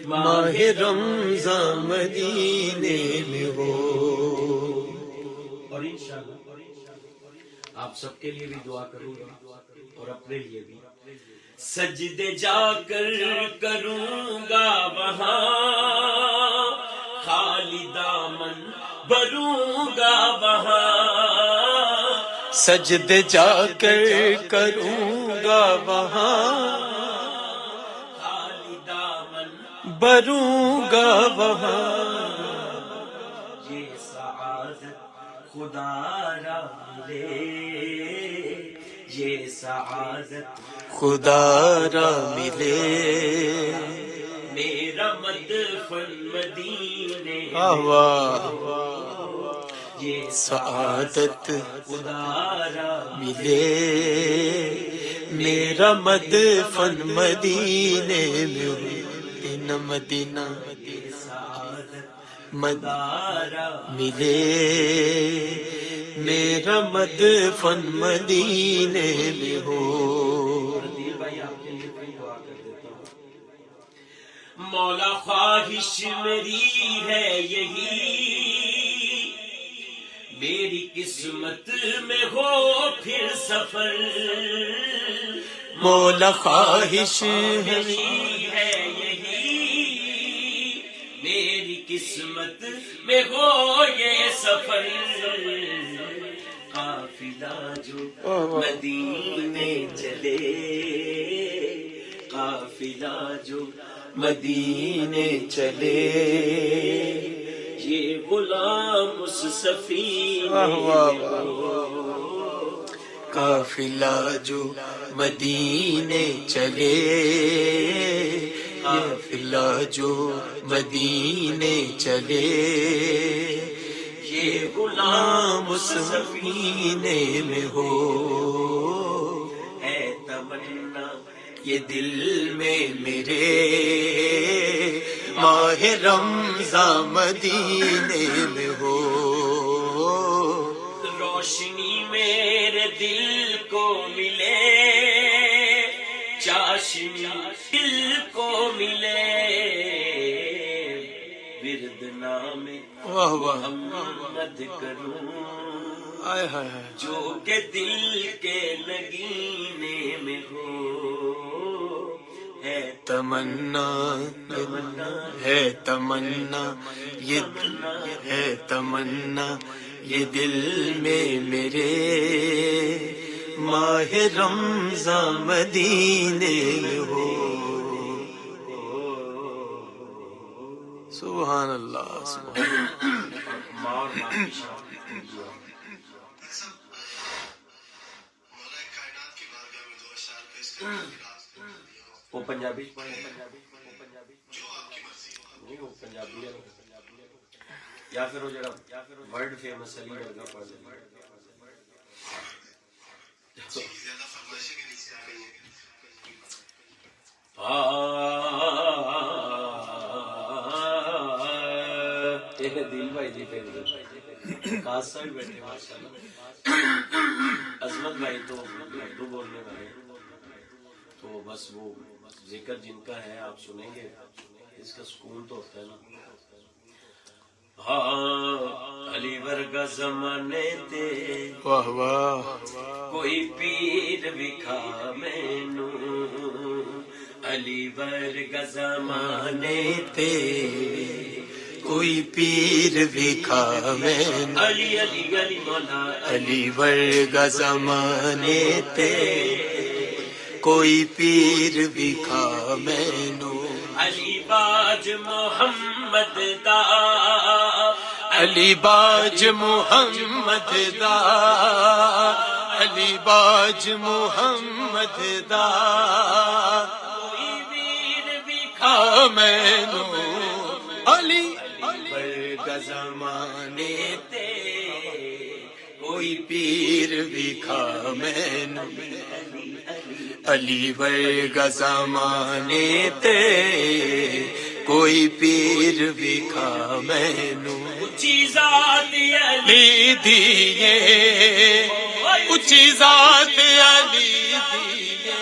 ماہ رمضان مدینے میں ہو. اور انشاءاللہ آپ سب کے لیے بھی دعا کروں گا اور اپنے لیے بھی. سجدے جا کر کروں گا وہاں، خالی دامن بھروں گا وہاں. سجدے جا کر کروں گا وہاں، خالی دامن بھروں گا وہاں. یہ سعادت خدا را ملے، یہ سعادت خدا را ملے. میرا مدفن مدینے واہ یہ سعادت خدا را ملے. میرا مدفن مدینے میں ہو. مدینہ مدینہ سعادت مدارا ملے. میرا مدفن مدینے میں ہو. بھائی آپ کے لیے کوئی دعا کر دیتا ہوں. مولا خواہش میری ہے یہی، میری قسمت میں ہو پھر سفر. مولا خواہش میری ہے یہی، میری قسمت میں ہو یہ سفر. قافلہ جو مدینے چلے، قافلہ جو مدینے چلے. یہ غلام اس سفینے قافلہ جو مدینے چلے. قافلہ جو مدینے چلے. یہ غلام اس سفینے میں ہو. ہے تمنا یہ دل میں میرے ماہ رمضان مدینے میں ہو. روشنی میرے دل کو ملے، چاشنی دل کو ملے. ورد نام واہ واہ محمد کروں، آئے ہائے ہائے. جو کہ دل کے نگینے میں ہو. ہے تمنا ہے تمنا یہ ہے تمنا یہ دل میں میرے ماہ رمضان مدینے میں ہو. سبحان اللہ سبحان ماں اور ماں کی شان. وہ پنجابی نہیں، وہ پنجابی ہے یا پھر وہ جڑا ورلڈ فیمس علی ورگا پڑھ دے. دل بھائی جی پہ خاص سائڈ بیٹھے ماشاءاللہ. عظمت بھائی تو اردو بولنے والے، تو بس وہ ذکر جن کا ہے آپ سنیں گے، اس کا سکون تو ہوتا ہے نا. ہاں علی ورگا زمانے تے واہ واہ. کوئی پیر وکھا مینو، علی ورگا زمانے تے کوئی پیر وکھا مینو. علی علی علی مولا علی ورگا زمانے تے کوئی پیر وکھا مینو. علی باج محمد دا، علی باج محمد دا. علی باج محمد دا. کوئی ویر آ مینو علی ورگا زمانے تے کوئی پیر وکھا مینو. علی ورگا زمانے تے کوئی پیر وکھا مینو. اچھی ذات علی علی دیے اچھی ذات علی دیے.